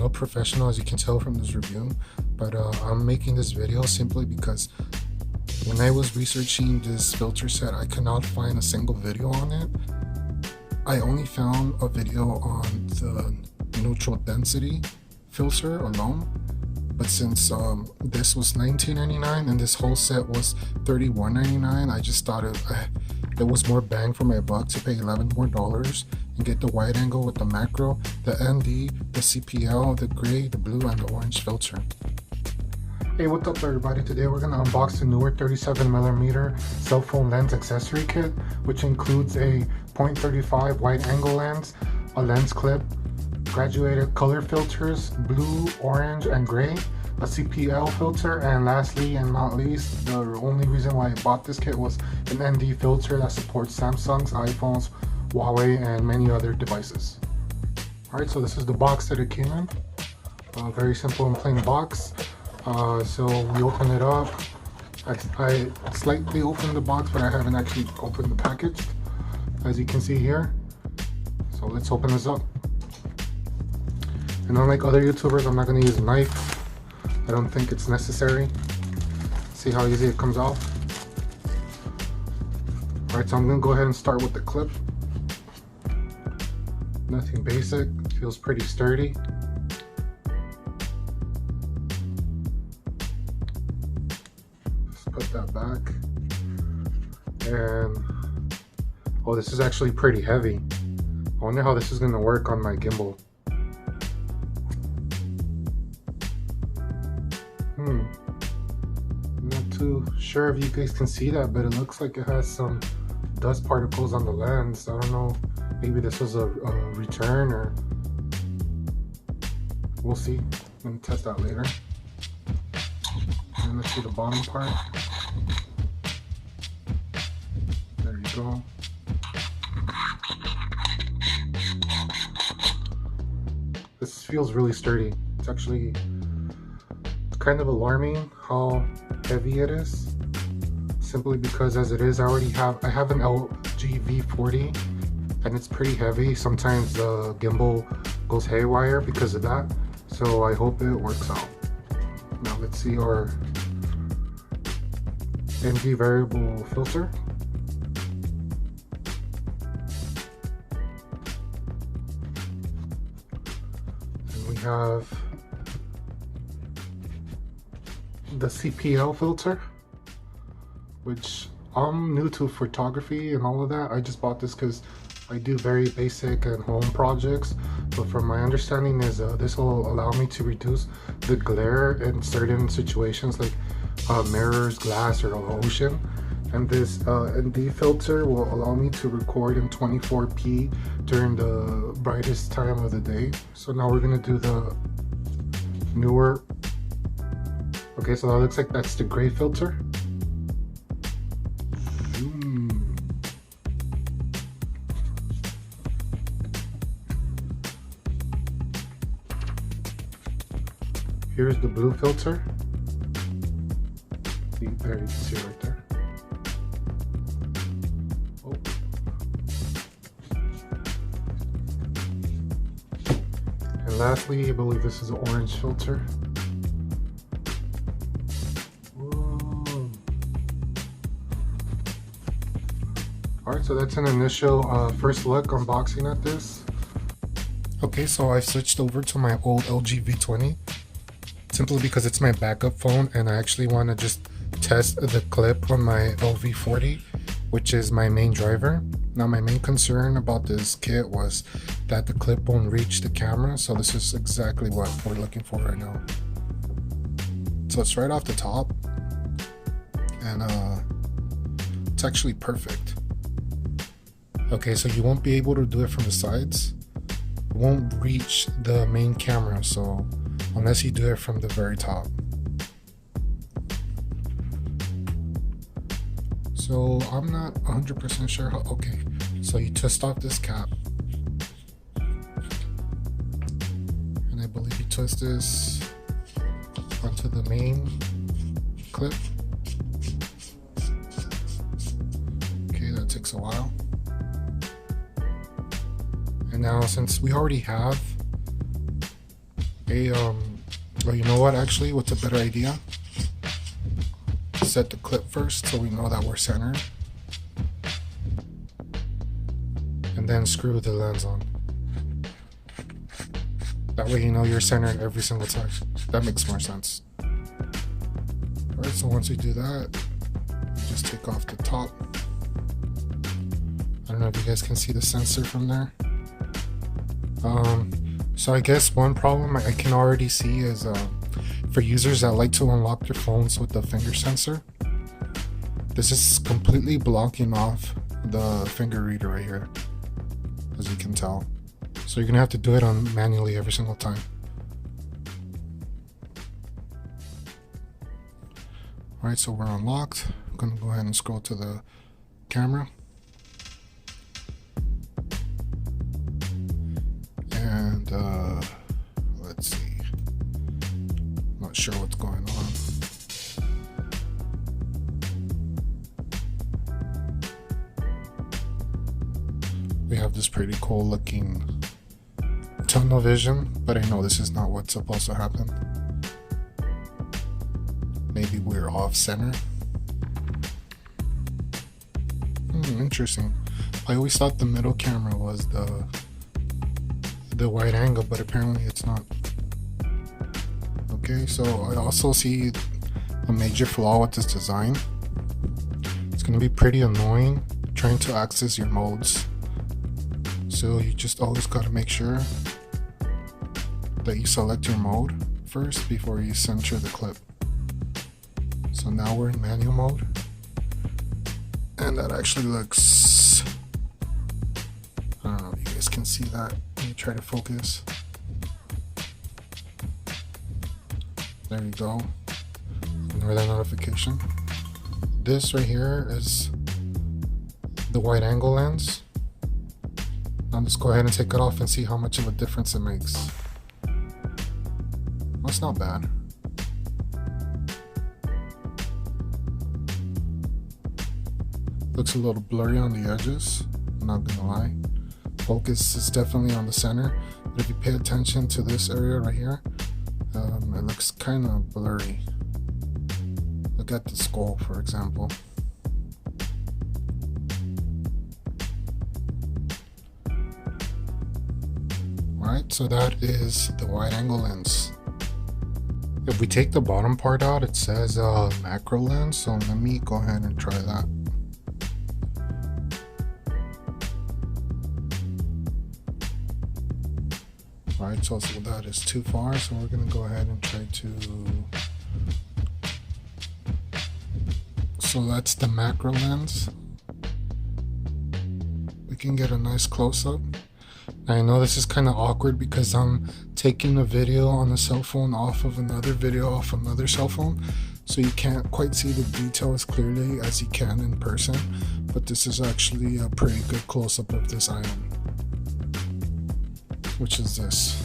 little professional, as you can tell from this review, but I'm making this video simply because when I was researching this filter set, I could not find a single video on it. I only found a video on the neutral density filter alone, but since this was $19.99 and this whole set was $31.99, I just thought it was more bang for my buck to pay $11 more and get the wide angle with the macro, the ND, the CPL, the gray, the blue, and the orange filter. Hey, what's up everybody? Today we're going to unbox the Neewer 37mm cell phone lens accessory kit, which includes a 0.35 wide angle lens, a lens clip, graduated color filters, blue, orange, and gray, a Cpl filter, and lastly and not least, the only reason why I bought this kit was an ND filter that supports Samsung's, iPhones, Huawei, and many other devices. Alright, so this is the box that it came in. Very simple and plain box. So we open it up. I slightly opened the box, but I haven't actually opened the package, as you can see here. So let's open this up. And unlike other YouTubers, I'm not going to use a knife. I don't think it's necessary. See how easy it comes off. Alright, so I'm going to go ahead and start with the clip. Nothing basic, feels pretty sturdy. Put that back, and oh, this is actually pretty heavy. I wonder how this is going to work on my gimbal. I'm not too sure if you guys can see that, but it looks like it has some dust particles on the lens. I don't know, maybe this was a return, or we'll see. I'm going to test that later. And let's see the bottom part. There you go. This feels really sturdy. It's actually kind of alarming how heavy it is, simply because as it is, I have an LG V40 and it's pretty heavy. Sometimes the gimbal goes haywire because of that, so I hope it works out. Now let's see our ND variable filter. And we have the CPL filter, which I'm new to photography and all of that. I just bought this because I do very basic and home projects, but from my understanding is this will allow me to reduce the glare in certain situations like mirrors, glass, or the ocean. And this ND filter will allow me to record in 24p during the brightest time of the day. So now we're gonna do the Neewer. Okay, so that looks like that's the gray filter. Here's the blue filter. See, there you can see it right there. Oh. And lastly, I believe this is an orange filter. Alright, so that's an initial first look unboxing at this. Okay, so I switched over to my old LG V20 simply because it's my backup phone, and I actually want to just test the clip on my LV40, which is my main driver. Now my main concern about this kit was that the clip won't reach the camera, so this is exactly what we're looking for right now. So it's right off the top, and it's actually perfect. Okay, so you won't be able to do it from the sides. It won't reach the main camera, so unless you do it from the very top. So I'm not 100% sure how. Okay, so you twist off this cap, and I believe you twist this onto the main clip. Okay, that takes a while. And now, since we already have Well, you know what, actually, what's a better idea? Set the clip first so we know that we're centered. And then screw the lens on. That way you know you're centered every single time. That makes more sense. Alright, so once we do that, just take off the top. I don't know if you guys can see the sensor from there. So I guess one problem I can already see is for users that like to unlock their phones with the finger sensor, this is completely blocking off the finger reader right here, as you can tell. So you're gonna have to do it on manually every single time. Alright, so we're unlocked. I'm gonna go ahead and scroll to the camera. And let's see. Not sure what's going on. We have this pretty cool looking tunnel vision, but I know this is not what's supposed to happen. Maybe we're off center. Interesting. I always thought the middle camera was the wide angle, but apparently it's not. Okay, so I also see a major flaw with this design. It's going to be pretty annoying trying to access your modes. So you just always got to make sure that you select your mode first before you center the clip. So now we're in manual mode, and that actually looks, I don't know if you guys can see that. Let me try to focus. There you go. Ignore that notification. This right here is the wide angle lens. I'll just go ahead and take it off and see how much of a difference it makes. That's not bad. Looks a little blurry on the edges, I'm not gonna lie. Focus is definitely on the center, but if you pay attention to this area right here, it looks kind of blurry. Look at the skull, for example. Alright, so that is the wide angle lens. If we take the bottom part out, it says macro lens, so let me go ahead and try that. Alright, so that is too far, so we're going to go ahead and try to... So that's the macro lens. We can get a nice close-up. I know this is kind of awkward because I'm taking a video on a cell phone off of another video off another cell phone, so you can't quite see the detail as clearly as you can in person, but this is actually a pretty good close-up of this item, which is this.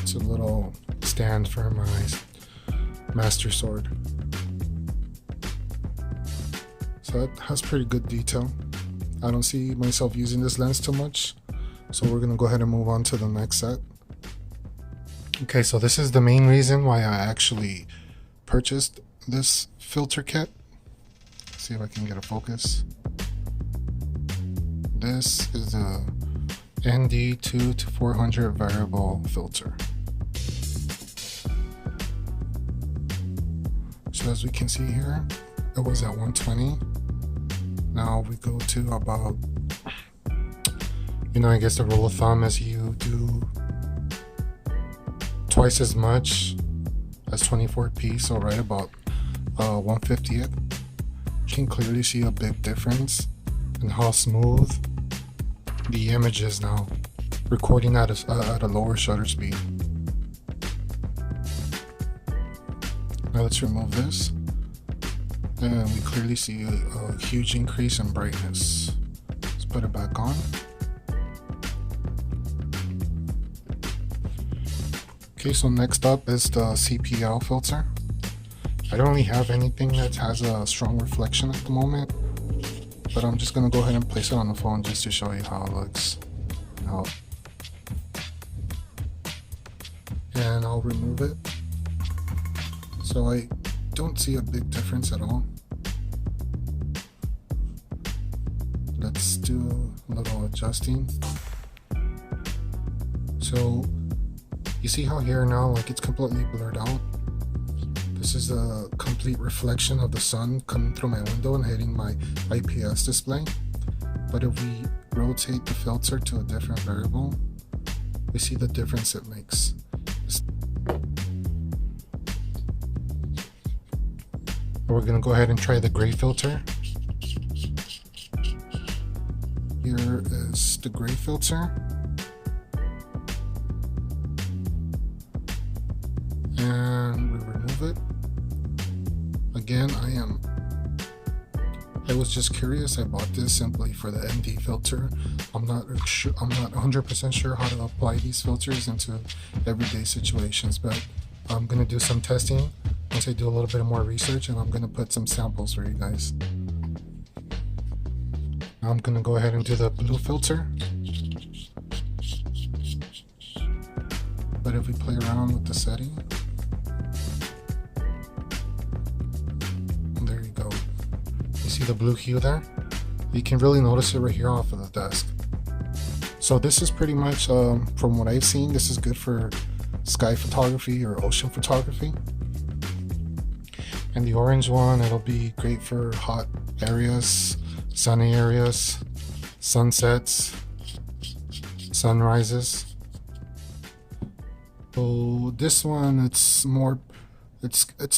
It's a little stand for my master sword. So it has pretty good detail. I don't see myself using this lens too much, so we're gonna go ahead and move on to the next set. Okay, so this is the main reason why I actually purchased this filter kit. Let's see if I can get a focus. This is a ND2 to 400 variable filter. So as we can see here, it was at 120. Now we go to about, I guess the rule of thumb is you do twice as much as 24p, so right about 150th. You can clearly see a big difference in how smooth the image is now, recording at a lower shutter speed. Now let's remove this. And we clearly see a huge increase in brightness. Let's put it back on. Okay, so next up is the Cpl filter. I don't really have anything that has a strong reflection at the moment, but I'm just gonna go ahead and place it on the phone just to show you how it looks. and I'll remove it. So I don't see a big difference at all. Let's do a little adjusting. So you see how here now, like, it's completely blurred out. This is a complete reflection of the sun coming through my window and hitting my IPS display. But if we rotate the filter to a different variable, we see the difference it makes. We're going to go ahead and try the gray filter. Here is the gray filter. And we remove it. Again, I was just curious. I bought this simply for the ND filter. I'm not 100% sure how to apply these filters into everyday situations, but I'm gonna do some testing once I do a little bit more research, and I'm gonna put some samples for you guys. Now I'm gonna go ahead and do the blue filter. But if we play around with the setting, there you go. You see the blue hue there? You can really notice it right here off of the desk. So this is pretty much, from what I've seen, this is good for sky photography or ocean photography. And the orange one, it'll be great for hot areas, sunny areas, sunsets, sunrises. So this one, it's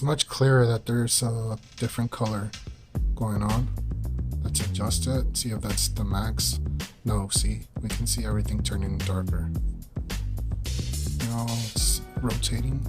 much clearer that there's a different color going on. Let's adjust it, see if that's the max. No, see, we can see everything turning darker. Now it's rotating.